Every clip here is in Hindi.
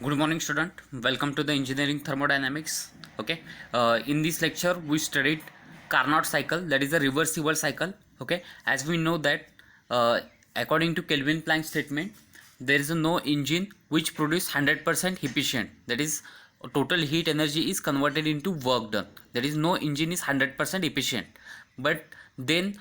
Good morning, student. Welcome to the engineering thermodynamics. Okay. In this lecture, we studied Carnot cycle, that is a reversible cycle. Okay. As we know that, according to Kelvin Planck statement, there is no engine which produce 100% efficient. That is, total heat energy is converted into work done. That is, no engine is 100% efficient. But then,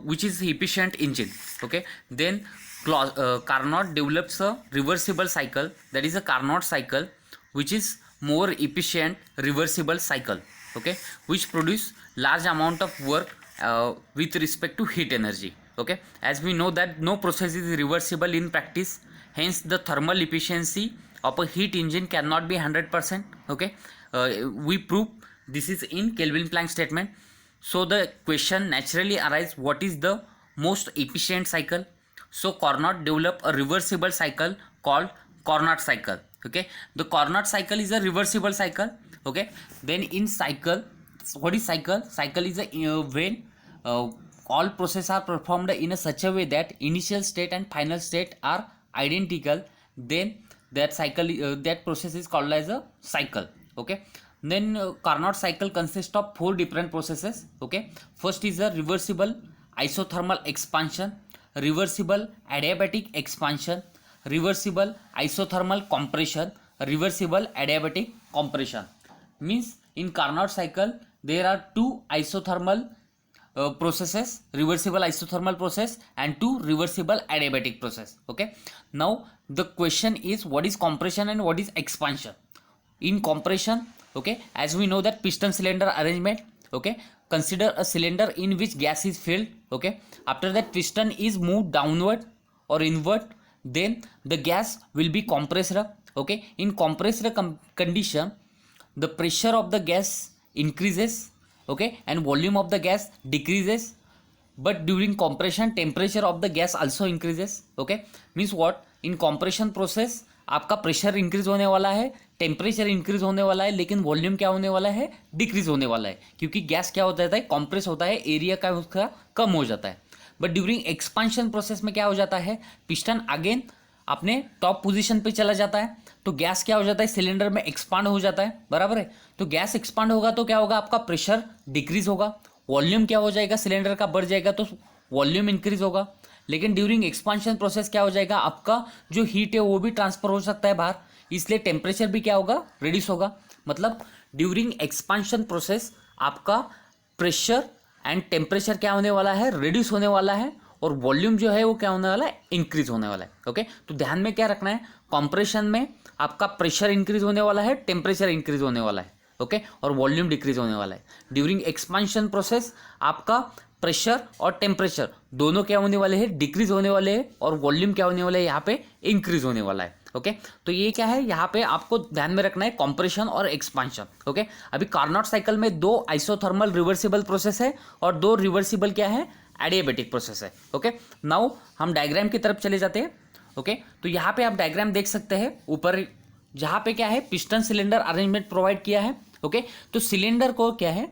which is efficient engine? Okay. Then Carnot develops a reversible cycle, that is a Carnot cycle, which is more efficient reversible cycle, okay, which produce large amount of work with respect to heat energy. Okay, as we know that no process is reversible in practice, hence the thermal efficiency of a heat engine cannot be 100%. Okay, we prove this is in Kelvin Planck statement. So the question naturally arises, what is the most efficient cycle? So Carnot developed a reversible cycle called Carnot cycle. Okay, the Carnot cycle is a reversible cycle. Okay, then in cycle, what is cycle? Cycle is a when all processes are performed in a such a way that initial state and final state are identical. Then that cycle, that process is called as a cycle. Okay, then Carnot cycle consists of 4 different processes. Okay, first is a reversible isothermal expansion, reversible adiabatic expansion, reversible isothermal compression, reversible adiabatic compression. Means in Carnot cycle there are 2 isothermal processes, reversible isothermal process and 2 reversible adiabatic process. Okay, now the question is, what is compression and what is expansion? In compression, okay, as we know that piston cylinder arrangement, okay, consider a cylinder in which gas is filled. Okay, after that piston is moved downward or inward, then the gas will be compressed. Okay, in compressed condition, the pressure of the gas increases, okay, and volume of the gas decreases. But during compression, temperature of the gas also increases. Okay, means what? In compression process आपका प्रेशर इंक्रीज होने वाला है, टेम्परेचर इंक्रीज होने वाला है, लेकिन वॉल्यूम क्या होने वाला है? डिक्रीज होने वाला है, क्योंकि गैस क्या होता है? कॉम्प्रेस होता है, एरिया का उसका कम हो जाता है. बट ड्यूरिंग एक्सपांशन प्रोसेस में क्या हो जाता है? पिस्टन अगेन अपने टॉप पोजीशन पे चला जाता है, तो गैस क्या हो जाता है? सिलेंडर में एक्सपांड हो जाता है. बराबर है. तो गैस एक्सपांड होगा तो क्या होगा? आपका प्रेशर डिक्रीज होगा, वॉल्यूम क्या हो जाएगा? सिलेंडर का बढ़ जाएगा, तो वॉल्यूम इंक्रीज होगा. लेकिन ड्यूरिंग एक्सपांशन प्रोसेस क्या हो जाएगा? आपका जो हीट है वो भी ट्रांसफर हो सकता है बाहर, इसलिए टेम्परेचर भी क्या होगा? रिड्यूस होगा. मतलब ड्यूरिंग एक्सपांशन प्रोसेस आपका प्रेशर एंड टेम्परेचर क्या होने वाला है? रिड्यूस होने वाला है, और वॉल्यूम जो है वो क्या होने वाला है? इंक्रीज होने वाला है. ओके, तो ध्यान में क्या रखना है? कॉम्प्रेशन में आपका प्रेशर इंक्रीज होने वाला है, टेम्परेचर इंक्रीज होने वाला है. ओके, और वॉल्यूम डिक्रीज होने वाला है. ड्यूरिंग एक्सपांशन प्रोसेस आपका प्रेशर और टेम्परेचर दोनों क्या होने वाले हैं? डिक्रीज होने वाले हैं, और वॉल्यूम क्या होने वाला है? यहाँ पे इंक्रीज होने वाला है. ओके, तो ये क्या है? यहाँ पे आपको ध्यान में रखना है कॉम्प्रेशन और एक्सपांशन. ओके, अभी कार्नोट साइकिल में 2 आइसोथर्मल रिवर्सिबल प्रोसेस है और 2 रिवर्सिबल क्या है? एडियाबेटिक प्रोसेस है. ओके, नाउ हम डायग्राम की तरफ चले जाते हैं. ओके, तो यहाँ पे आप डायग्राम देख सकते हैं ऊपर, जहाँ पे क्या है? पिस्टन सिलेंडर अरेंजमेंट प्रोवाइड किया है. ओके, तो सिलेंडर को क्या है?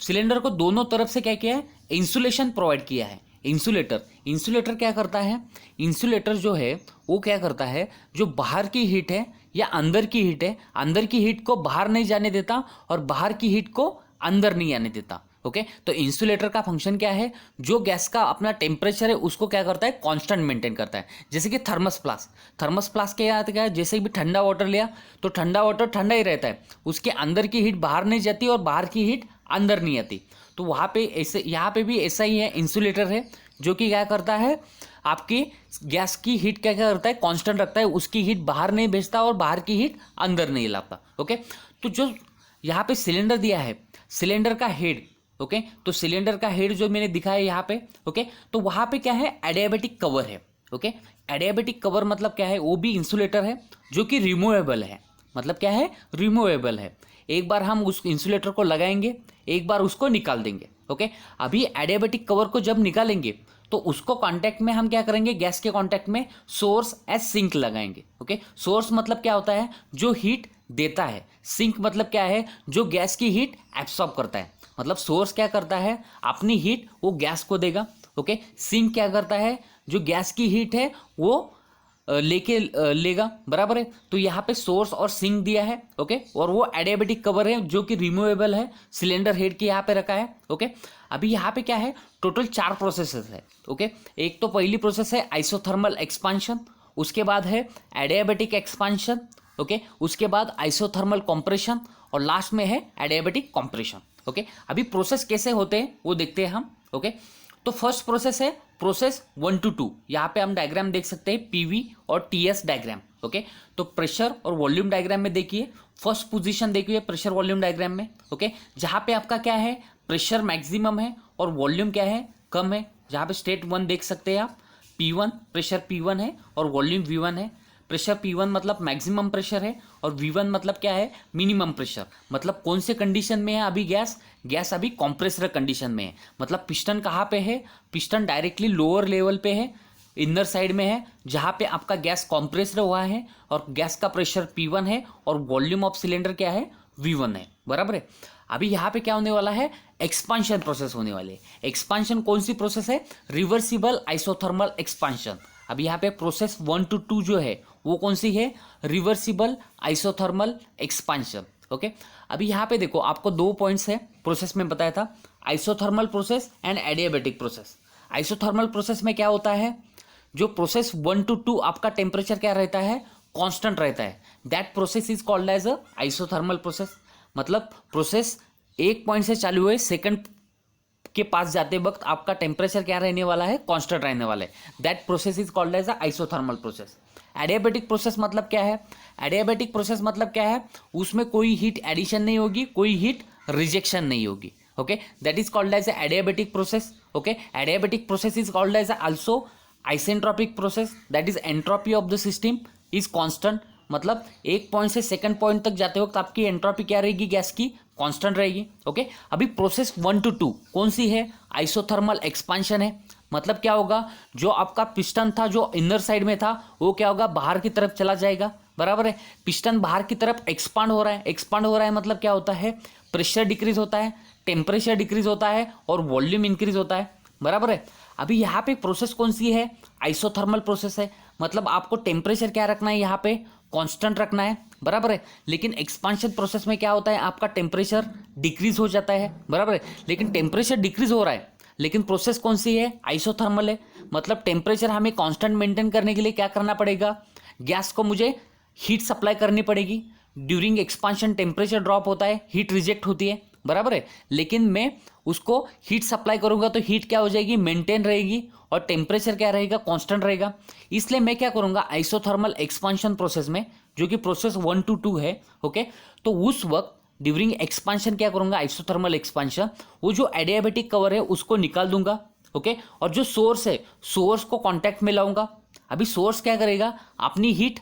सिलेंडर को दोनों तरफ से क्या किया है? इंसुलेशन प्रोवाइड किया है. इंसुलेटर क्या करता है? इंसुलेटर जो है वो क्या करता है? जो बाहर की हीट है या अंदर की हीट है, अंदर की हीट को बाहर नहीं जाने देता और बाहर की हीट को अंदर नहीं आने देता. ओके, तो इंसुलेटर का फंक्शन क्या है? जो गैस का अपना टेम्परेचर है उसको क्या करता है? कांस्टेंट मेंटेन करता है. जैसे कि थर्मस फ्लास्क क्या आता है? जैसे भी ठंडा वाटर लिया तो ठंडा वाटर ठंडा ही रहता है, उसके अंदर की हीट बाहर नहीं जाती और बाहर की हीट अंदर नहीं आती. तो वहाँ पे ऐसे, यहाँ पे भी ऐसा ही है. इंसुलेटर है जो कि क्या करता है? आपकी गैस की हीट क्या क्या करता है? कांस्टेंट रखता है, उसकी हीट बाहर नहीं भेजता और बाहर की हीट अंदर नहीं लाता. ओके, तो जो यहाँ पे सिलेंडर दिया है, सिलेंडर का हेड, ओके, तो सिलेंडर का हेड जो मैंने दिखाया यहाँ पे, ओके, तो वहाँ पे क्या है? एडियाबेटिक कवर है. ओके, एडियाबेटिक कवर मतलब क्या है? वो भी इंसुलेटर है जो कि रिमूवेबल है. मतलब क्या है? रिमूवेबल है. एक बार हम उस इंसुलेटर को लगाएंगे, एक बार उसको निकाल देंगे. ओके, अभी एडियाबेटिक कवर को जब निकालेंगे तो उसको कांटेक्ट में हम क्या करेंगे? गैस के कांटेक्ट में सोर्स एज सिंक लगाएंगे. ओके, सोर्स मतलब क्या होता है? जो हीट देता है. सिंक मतलब क्या है? जो गैस की हीट एब्सॉर्ब करता है. मतलब सोर्स क्या करता है? अपनी हीट वो गैस को देगा. ओके, सिंक क्या करता है? जो गैस की हीट है वो लेगा, बराबर है। तो यहाँ पे सोर्स और सिंक दिया है, ओके, और वो एडियाबेटिक कवर है जो कि रिमूवेबल है, सिलेंडर हेड के यहाँ पे रखा है, ओके। अभी यहाँ पे क्या है, टोटल 4 प्रोसेसेस है, ओके। एक तो पहली प्रोसेस है आइसोथर्मल एक्सपांशन, उसके बाद है एडियाबेटिक एक्सपांशन, ओके, उसके बाद आइसोथर्मल कंप्रेशन और लास्ट में है एडियाबेटिक कंप्रेशन, ओके। अभी प्रोसेस कैसे होते हैं वो देखते हैं हम, ओके। तो फर्स्ट प्रोसेस है प्रोसेस 1 to 2, यहाँ पे हम डायग्राम देख सकते हैं पीवी और टीएस डायग्राम, ओके। तो प्रेशर और वॉल्यूम डायग्राम में देखिए, फर्स्ट पोजीशन देखिए प्रेशर वॉल्यूम डायग्राम में, ओके, जहाँ पे आपका क्या है, प्रेशर मैक्सिमम है और वॉल्यूम क्या है, कम है। जहाँ पे स्टेट 1 देख सकते हैं आप, P1 प्रेशर P1 है और वॉल्यूम V1 है। प्रेशर P1 मतलब मैक्सिमम प्रेशर है और V1 मतलब क्या है, मिनिमम प्रेशर। मतलब कौन से कंडीशन में है अभी गैस अभी कॉम्प्रेसर कंडीशन में है। मतलब पिस्टन कहाँ पे है, पिस्टन डायरेक्टली लोअर लेवल पे है, इनर साइड में है, जहाँ पे आपका गैस कॉम्प्रेस्ड हुआ है और गैस का प्रेशर P1 है और वॉल्यूम ऑफ सिलेंडर क्या है, V1 है, बराबर है। अभी यहाँ पे क्या होने वाला है, एक्सपांशन प्रोसेस होने वाले। एक्सपांशन कौन सी प्रोसेस है, रिवर्सिबल आइसोथर्मल एक्सपांशन। अभी यहाँ पे प्रोसेस 1 to 2 जो है वो कौन सी है, रिवर्सिबल आइसोथर्मल एक्सपांशन, ओके। अभी यहाँ पे देखो आपको 2 पॉइंट्स है प्रोसेस में बताया था, isothermal process and adiabatic process. Isothermal process में क्या होता है, जो प्रोसेस 1 to 2 आपका टेम्परेचर क्या रहता है, कांस्टेंट रहता है, that process is called as a isothermal process. मतलब प्रोसेस एक पॉइंट से चालू हुए सेकंड के पास जाते वक्त आपका टेम्परेचर क्या रहने वाला है, कांस्टेंट रहने वाला है, that process is called as a isothermal process. Adiabatic process मतलब क्या है, एडियाबेटिक प्रोसेस मतलब क्या है, उसमें कोई हीट एडिशन नहीं होगी, कोई हीट रिजेक्शन नहीं होगी, okay, that is called as adiabatic process, okay. Adiabatic process is called as also isentropic process, that is entropy of the system is constant. मतलब एक पॉइंट से सेकंड पॉइंट तक जाते वक्त आपकी एंट्रोपी क्या रहेगी, गैस की कांस्टेंट रहेगी, ओके। अभी प्रोसेस 1 to 2 कौन सी है, आइसोथर्मल एक्सपांशन है। मतलब क्या होगा, जो आपका पिस्टन था जो इनर साइड में था वो क्या होगा, बाहर की तरफ चला जाएगा, बराबर है। पिस्टन बाहर की तरफ एक्सपांड हो रहा है, एक्सपांड हो रहा है मतलब क्या होता है, प्रेशर डिक्रीज होता है, टेम्परेचर डिक्रीज होता है और वॉल्यूम इंक्रीज होता है, बराबर है। अभी यहाँ पे प्रोसेस कौन सी है, आइसोथर्मल प्रोसेस है। मतलब आपको टेम्परेचर क्या रखना है, यहाँ पे कांस्टेंट रखना है, बराबर है। लेकिन एक्सपांशन प्रोसेस में क्या होता है, आपका टेम्परेचर डिक्रीज हो जाता है, बराबर है। लेकिन टेम्परेचर डिक्रीज हो रहा है, लेकिन प्रोसेस कौन सी है, आइसोथर्मल है। मतलब टेम्परेचर हमें कांस्टेंट मेंटेन करने के लिए क्या करना पड़ेगा, गैस को मुझे हीट सप्लाई करनी पड़ेगी। ड्यूरिंग एक्सपांशन टेम्परेचर ड्रॉप होता है, हीट रिजेक्ट होती है, बराबर है। लेकिन मैं उसको हीट सप्लाई करूंगा तो हीट क्या हो जाएगी, मेंटेन रहेगी और टेम्परेचर क्या रहेगा, कांस्टेंट रहेगा। इसलिए मैं क्या करूंगा, आइसोथर्मल एक्सपांशन प्रोसेस में, जो कि प्रोसेस 1 to 2 है, ओके, तो उस वक्त ड्यूरिंग एक्सपांशन क्या करूंगा, आइसोथर्मल एक्सपांशन, वो जो एडियाबेटिक कवर है उसको निकाल दूंगा, ओके। और जो सोर्स है, सोर्स को कॉन्टैक्ट में लाऊंगा। अभी सोर्स क्या करेगा, अपनी हीट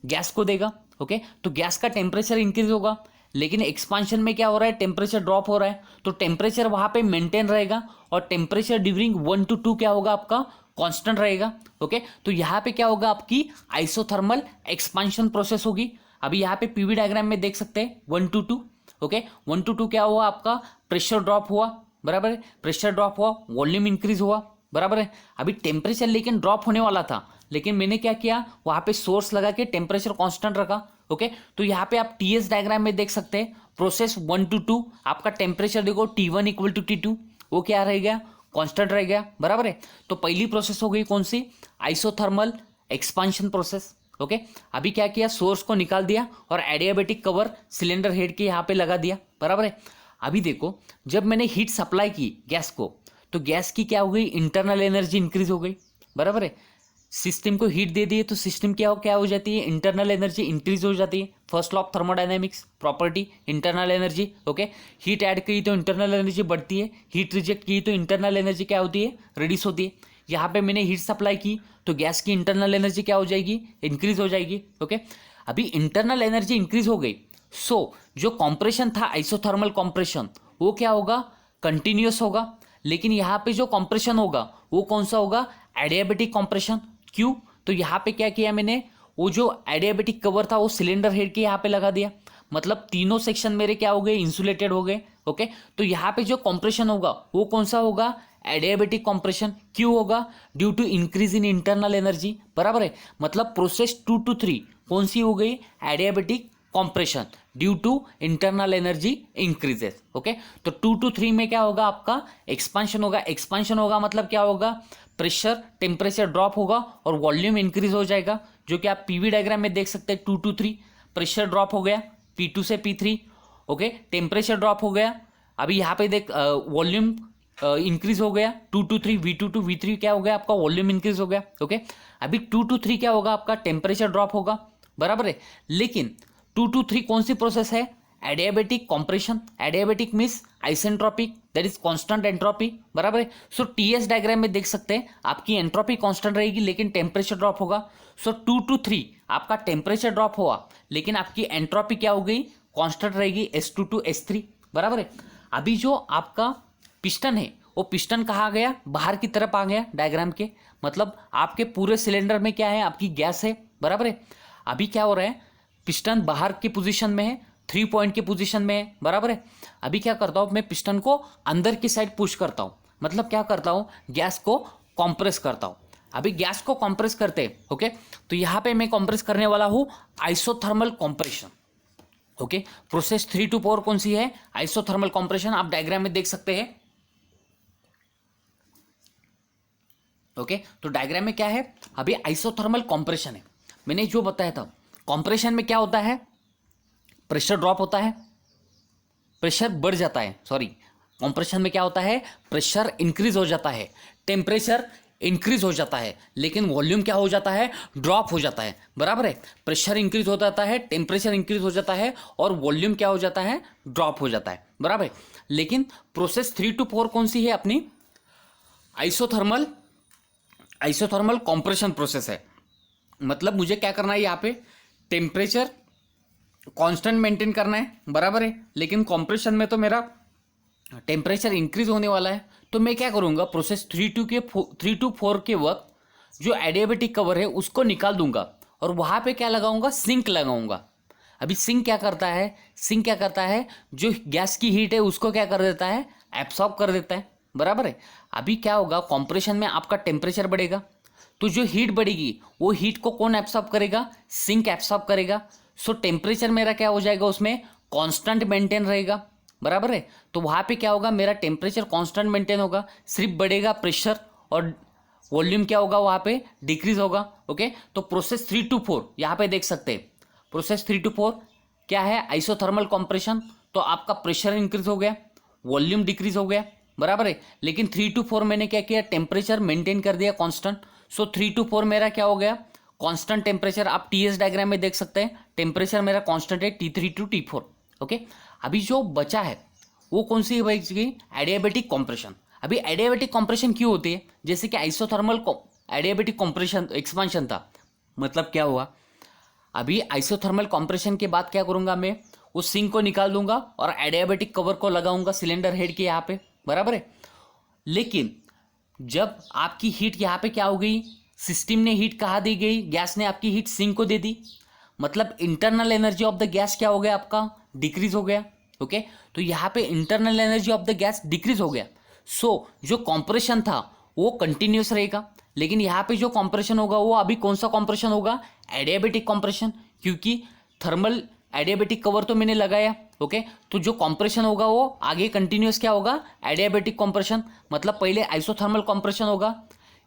गैस को देगा, ओके। तो गैस का टेम्परेचर इंक्रीज होगा, लेकिन एक्सपांशन में क्या हो रहा है, टेम्परेचर ड्रॉप हो रहा है, तो टेम्परेचर वहां पे मेंटेन रहेगा और टेम्परेचर ड्यूरिंग 1 to 2 क्या होगा, आपका कांस्टेंट रहेगा, ओके। तो यहाँ पे क्या होगा, आपकी आइसोथर्मल एक्सपांशन प्रोसेस होगी। अभी यहाँ पे पीवी डायग्राम में देख सकते हैं 1 to 2, ओके। 1 to 2 क्या हुआ, आपका प्रेशर ड्रॉप हुआ, बराबर है, प्रेशर ड्रॉप हुआ, वॉल्यूम इंक्रीज हुआ, बराबर है। अभी टेम्परेचर लेकिन ड्रॉप होने वाला था, लेकिन मैंने क्या किया, वहां पे सोर्स लगा के टेम्परेचर कांस्टेंट रखा, ओके। तो यहाँ पे आप टीएस डायग्राम में देख सकते हैं, प्रोसेस 1 to 2 आपका टेम्परेचर देखो T1 = T2, वो क्या रहेगा, कांस्टेंट रहेगा, बराबर है। तो पहली प्रोसेस हो गई कौन सी, आइसोथर्मल एक्सपांशन प्रोसेस, ओके। अभी क्या किया, सोर्स को निकाल दिया और एडियाबेटिक कवर सिलेंडर हेड के यहाँ पे लगा दिया, बराबर है। अभी देखो, जब मैंने हीट सप्लाई की गैस को, तो गैस की क्या हो गई, इंटरनल एनर्जी इंक्रीज हो गई, बराबर है। सिस्टम को हीट दे दिए तो सिस्टम क्या हो जाती है, इंटरनल एनर्जी इंक्रीज हो जाती है। First law of thermodynamics property, internal energy, okay. Heat add की तो इंटरनल एनर्जी बढ़ती है, हीट रिजेक्ट की तो इंटरनल एनर्जी क्या होती है, रिड्यूस होती है। यहाँ पे मैंने हीट सप्लाई की तो गैस की इंटरनल एनर्जी क्या हो जाएगी, इंक्रीज हो जाएगी, ओके। अभी इंटरनल एनर्जी इंक्रीज हो गई, सो जो कॉम्प्रेशन था आइसोथर्मल कॉम्प्रेशन, वो क्या होगा, कंटिन्यूस होगा। लेकिन यहाँ पे जो कॉम्प्रेशन होगा वो कौन सा होगा, एडियाबेटिक कॉम्प्रेशन। क्यों, तो यहाँ पे क्या किया मैंने, वो जो एडियाबेटिक कवर था वो सिलेंडर हेड के यहाँ पे लगा दिया। मतलब तीनों सेक्शन मेरे क्या हो गए, इंसुलेटेड हो गए, ओके। तो यहाँ पे जो कंप्रेशन होगा वो कौन सा होगा, एडियाबेटिक कॉम्प्रेशन। क्यों होगा? Due to increase in internal energy, बराबर है। मतलब प्रोसेस 2 to 3 कौन सी हो गई? Adiabatic compression due to internal energy increases. Okay, तो 2 to 3 में क्या होगा? आपका एक्सपांशन होगा। एक्सपांशन होगा मतलब क्या होगा? प्रेशर टेम्परेचर ड्रॉप होगा और वॉल्यूम इंक्रीज हो जाएगा, जो कि आप पीवी डायग्राम में देख सकते हैं। 2 to 3 प्रेशर ड्रॉप हो गया P2 से P3। ओके, टेम्परेचर ड्रॉप हो गया। अभी यहाँ पे देख वॉल्यूम इंक्रीज हो गया 2 to 3 V2 to V3 क्या हो गया? आपका वॉल्यूम इंक्रीज हो गया। ओके, अभी 2 to 3 क्या होगा? आपका टेम्परेचर ड्रॉप होगा, बराबर है। लेकिन 2 to 3 कौन सी प्रोसेस है? Adiabatic compression. Adiabatic means isentropic, that is constant entropy, बराबर है। सो टीएस डायग्राम में देख सकते हैं आपकी एंट्रोपी कांस्टेंट रहेगी लेकिन टेम्परेचर ड्रॉप होगा। सो 2 to 3 आपका टेम्परेचर ड्रॉप हुआ लेकिन आपकी एंट्रोपी क्या हो गई? कांस्टेंट रहेगी S2 to S3, बराबर है। अभी जो आपका पिस्टन है वो पिस्टन कहाँ गया? बाहर की तरफ आ गया डायग्राम के। मतलब आपके पूरे सिलेंडर में क्या है? आपकी गैस है, बराबर है। अभी क्या हो रहा है? पिस्टन बाहर की पोजीशन में है, 3 पॉइंट की पोजीशन में है, बराबर है। अभी क्या करता हूँ मैं? पिस्टन को अंदर की साइड पुश करता हूँ, मतलब क्या करता हूँ? गैस को कॉम्प्रेस करता हूँ। अभी गैस को कॉम्प्रेस करते, ओके, तो यहाँ पे मैं कॉम्प्रेस करने वाला हूँ isothermal compression. Okay, process 3 to 4 कौन सी है? Isothermal compression. आप डायग्राम में देख सकते हैं। ओके, तो डायग्राम में क्या है? अभी आइसोथर्मल कॉम्प्रेशन है। मैंने जो बताया था, कॉम्प्रेशन में क्या होता है? प्रेशर ड्रॉप होता है, प्रेशर बढ़ जाता है, सॉरी, कॉम्प्रेशन में क्या होता है? प्रेशर इंक्रीज हो जाता है, टेम्परेचर इंक्रीज हो जाता है, लेकिन वॉल्यूम क्या हो जाता है? ड्रॉप हो जाता है, बराबर है। प्रेशर इंक्रीज हो जाता है, टेम्परेचर इंक्रीज हो जाता है और वॉल्यूम क्या हो जाता है? ड्रॉप हो जाता है, बराबर है। लेकिन प्रोसेस 3 to 4 कौन सी है? अपनी आइसोथर्मल कॉम्प्रेशन प्रोसेस है। मतलब मुझे क्या करना है? यहाँ पे टेम्परेचर कांस्टेंट मेंटेन करना है, बराबर है। लेकिन कॉम्प्रेशन में तो मेरा टेम्परेचर इंक्रीज होने वाला है, तो मैं क्या करूँगा? प्रोसेस 3 to 4 के वक्त जो एडियाबेटिक कवर है उसको निकाल दूंगा और वहाँ पे क्या लगाऊंगा? सिंक लगाऊंगा। अभी सिंक क्या करता है? सिंक क्या करता है? जो गैस की हीट है उसको क्या कर देता है? एब्सॉर्ब कर देता है, बराबर है। अभी क्या होगा? कॉम्प्रेशन में आपका टेम्परेचर बढ़ेगा, तो जो हीट बढ़ेगी वो हीट को कौन एब्सॉर्ब करेगा? सिंक एब्सॉर्ब करेगा। सो टेम्परेचर मेरा क्या हो जाएगा? उसमें कांस्टेंट मेंटेन रहेगा, बराबर है। तो वहाँ पे क्या होगा? मेरा टेम्परेचर कांस्टेंट मेंटेन होगा, सिर्फ बढ़ेगा प्रेशर और वॉल्यूम क्या होगा? वहाँ पे डिक्रीज होगा। ओके, तो प्रोसेस 3 to 4 यहाँ पे देख सकते हैं। प्रोसेस 3 to 4 क्या है? Isothermal compression. तो आपका प्रेशर इंक्रीज हो गया, वॉल्यूम डिक्रीज हो गया, बराबर है। लेकिन 3 to 4 मैंने क्या किया? टेम्परेचर मेंटेन कर दिया कांस्टेंट। सो 3 to 4 मेरा क्या हो गया? Constant temperature. आप टीएस डायग्राम में देख सकते हैं, टेम्परेचर मेरा कांस्टेंट है T3 to T4। ओके, अभी जो बचा है वो कौन सी है? Adiabatic compression. अभी एडियाबेटिक कॉम्प्रेशन क्यों होती है? जैसे कि आइसोथर्मल एडियाबेटिक कॉम्प्रेशन एक्सपांशन था, मतलब क्या हुआ? अभी आइसोथर्मल कॉम्प्रेशन के बाद क्या करूंगा मैं? उस सिंक को निकाल दूंगा और एडियाबेटिक कवर को लगाऊंगा सिलेंडर हेड के यहाँ पे, बराबर है। लेकिन जब आपकी हीट यहाँ पे क्या हो गई? सिस्टम ने हीट कहाँ दी गई? गैस ने आपकी हीट सिंक को दे दी, मतलब internal energy of the gas क्या हो गया? आपका डिक्रीज हो गया। ओके, तो यहाँ पे internal energy of the gas decrease हो गया। सो जो कॉम्प्रेशन था वो कंटिन्यूस रहेगा, लेकिन यहाँ पे जो कॉम्प्रेशन होगा वो अभी कौन सा कॉम्प्रेशन होगा? एडियाबेटिक कॉम्प्रेशन, क्योंकि थर्मल एडियाबेटिक कवर तो मैंने लगाया। ओके, तो जो कॉम्प्रेशन होगा वो आगे कंटिन्यूस क्या होगा? Adiabatic compression. मतलब पहले आइसोथर्मल कॉम्प्रेशन होगा,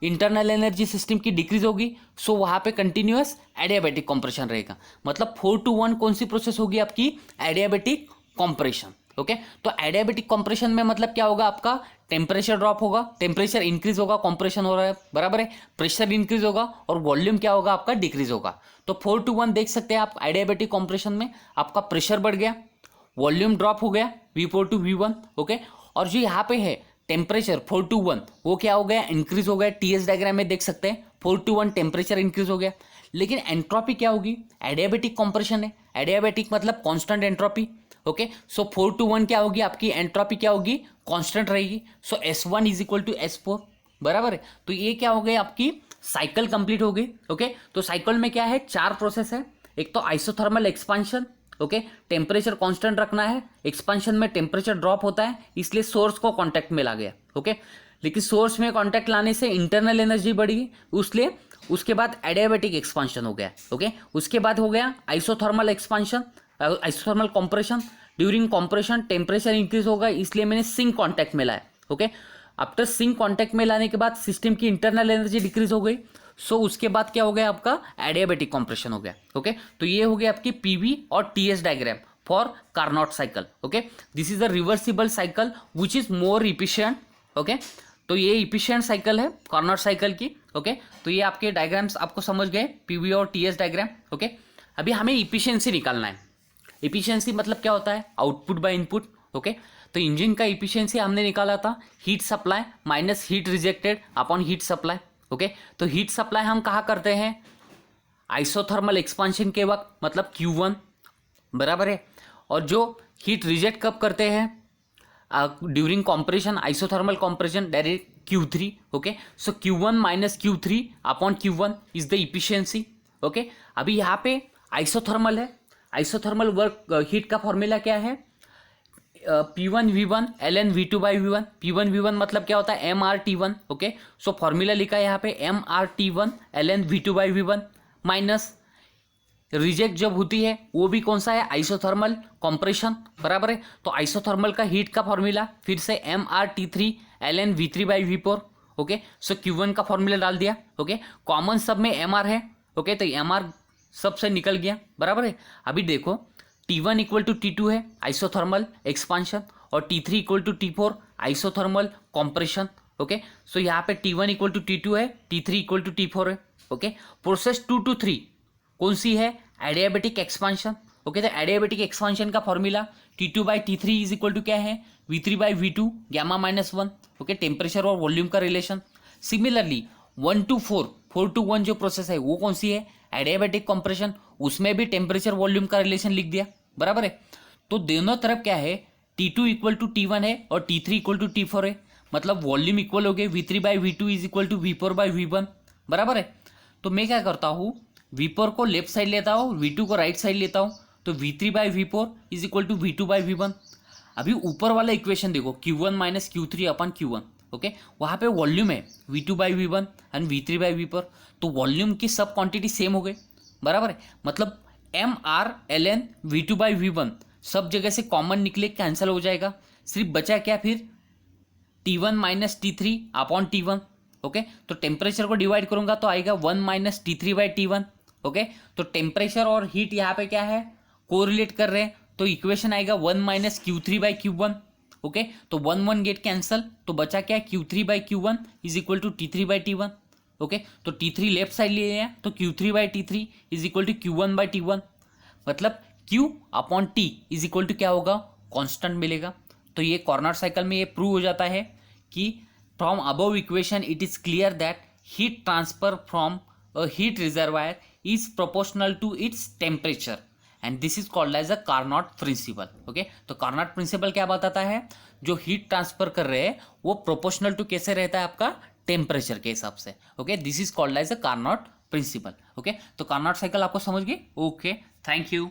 इंटरनल एनर्जी सिस्टम की डिक्रीज होगी, सो वहाँ पे कंटिन्यूस एडियाबेटिक कॉम्प्रेशन रहेगा। मतलब 4 to 1 कौन सी प्रोसेस होगी? आपकी एडियाबेटिक कॉम्प्रेशन। ओके, तो एडियाबेटिक कॉम्प्रेशन में मतलब क्या होगा? आपका टेम्परेचर ड्रॉप होगा, टेम्परेचर इंक्रीज होगा, कॉम्प्रेशन हो रहा है, बराबर है। प्रेशर इंक्रीज होगा और वॉल्यूम क्या होगा? आपका डिक्रीज होगा। तो 4 to 1 देख सकते हैं आप, एडियाबेटिक कॉम्प्रेशन में आपका प्रेशर बढ़ गया, वॉल्यूम ड्रॉप हो गया V4 to V1। ओके, और जो यहाँ पे है टेम्परेचर 4 to 1 वो क्या हो गया? इंक्रीज हो गया। टीएस डायग्राम में देख सकते हैं 4 to 1 टेम्परेचर इंक्रीज हो गया। लेकिन एंट्रोपी क्या होगी? एडियाबेटिक कॉम्प्रेशन है, एडियाबेटिक मतलब constant entropy. Okay, so 4 to 1 क्या होगी? आपकी एंट्रोपी क्या होगी? कांस्टेंट रहेगी। सो S1 is equal to S4, बराबर है। तो ये क्या हो गई? आपकी साइकिल कंप्लीट हो गई। ओके, तो साइकिल में क्या है? 4 प्रोसेस है। एक तो isothermal expansion, okay, temperature constant रखना है, एक्सपांशन में टेम्परेचर ड्रॉप होता है, इसलिए सोर्स को कांटेक्ट में ला गया। ओके, लेकिन सोर्स में कांटेक्ट लाने से इंटरनल एनर्जी बढ़ी, इसलिए उसके बाद एडियाबैटिक एक्सपांशन हो गया। ओके, उसके बाद हो गया isothermal expansion, isothermal compression. During compression temperature increase होगा, इसलिए मैंने सिंक कांटेक्ट में लाया। ओके, आफ्टर सिंक कांटेक्ट में लाने के बाद सिस्टम की इंटरनल एनर्जी डिक्रीज हो गई, सो उसके बाद क्या हो गया आपका एडियाबैटिक कंप्रेशन हो गया। ओके, तो ये हो गया आपकी पीवी और TS diagram for Carnot cycle. Okay, this is a reversible cycle which is more efficient. Okay, तो ये इफिशिएंट साइकिल है कार्नोट साइकिल की। ओके, तो ये आपके डायग्राम्स आपको समझ गए, पीवी और टीएस डायग्राम। ओके, अभी हमें इफिशियंसी निकालना है। इफिशियंसी मतलब क्या होता है, आउटपुट बाय इनपुट। ओके, तो इंजन का इफिशियंसी हमने निकाला था heat supply minus heat rejected upon heat supply. Okay, तो हीट सप्लाई हम कहाँ करते हैं, आइसोथर्मल एक्सपांशन के वक्त, मतलब Q1 बराबर है। और जो हीट रिजेक्ट कब करते हैं, during compression, isothermal compression, direct Q3। Okay, so Q1 minus Q3 upon Q1 is the efficiency. Okay, अभी यहाँ पे आइसोथर्मल है, आइसोथर्मल वर्क हीट का फॉर्मूला क्या है, P1 V1 ln V2 by V1। P1 V1 मतलब क्या होता है MRT1। ओके, सो फॉर्मूला लिखा है यहाँ पे MRT1 ln V2 by V1 minus reject जब होती है वो भी कौन सा है, आइसोथर्मल कंप्रेशन बराबर है। तो आइसोथर्मल का हीट का फॉर्मूला फिर से MRT3 ln V3 by V4। Okay, so Q1 का फॉर्मूला डाल दिया। ओके, कॉमन सब में MR है। ओके, तो MR सबसे निकल गया बराबर है। अभी देखो T1 इक्वल टू T2 है आइसोथर्मल एक्सपांशन, और T3 equal to T4 isothermal compression. Okay, so यहाँ पे T1 इक्वल टू T2 है, T3 इक्वल टू T4 है। ओके, प्रोसेस 2 to 3 कौन सी है, एडियाबैटिक एक्सपांशन। ओके, तो एडियाबैटिक एक्सपांशन का formula T2 by T3 is equal to क्या है, V3 by V2 gamma minus 1। Okay, temperature और वॉल्यूम का रिलेशन। सिमिलरली 1 to 4, 4 to 1 जो प्रोसेस है वो कौन सी है, एडियाबैटिक कंप्रेशन, उसमें भी टेम्परेचर वॉल्यूम का रिलेशन लिख दिया बराबर है। तो दोनों तरफ क्या है, T2 इक्वल टू T1 है और T3 इक्वल टू T4 है, मतलब वॉल्यूम इक्वल हो गए V3 by V2 is equal to V4 by V1 बराबर है। तो मैं क्या करता हूँ, V4 को लेफ्ट साइड लेता हूँ, V2 को राइट साइड लेता हूँ, तो V3 by V4 is equal to V2 by V1। अभी ऊपर वाला इक्वेशन देखो Q1 माइनस Q3 अपन Q1। ओके, वहाँ पे वॉल्यूम है V2 by V1 and V3 by V4, तो वॉल्यूम की सब क्वांटिटी सेम हो गई बराबर है। मतलब MR ln V2 by V1 सब जगह से कॉमन निकले, कैंसिल हो जाएगा, सिर्फ बचा क्या फिर T1 minus T3 upon T1। Okay, तो टेम्परेचर को डिवाइड करूंगा तो आएगा 1 minus T3 by T1। Okay, तो टेम्परेचर और हीट यहाँ पे क्या है, कोरिलेट कर रहे हैं, तो इक्वेशन आएगा 1 minus Q3 by Q1। Okay, तो 1 गेट कैंसल, तो बचा क्या, Q3 by Q1 is equal to T3 by T1। Okay, तो T3 लेफ्ट साइड लिए हैं, तो Q3 by T3 is equal to Q1 by T1, मतलब Q upon T is equal to क्या होगा, कांस्टेंट मिलेगा। तो ये कॉर्नर साइकिल में ये प्रूव हो जाता है कि from above equation it is clear that heat transfer from a heat reservoir is proportional to its temperature and this is called as a Carnot principle. Okay, तो कार्नोट प्रिंसिपल क्या बताता है, जो हीट ट्रांसफर कर रहे हैं वो प्रोपोर्शनल टू कैसे रहता है, आपका टेम्परेचर के हिसाब से। Okay, this is called as a Carnot principle. Okay, तो कार्नोट साइकिल आपको समझ गए। Okay, thank you.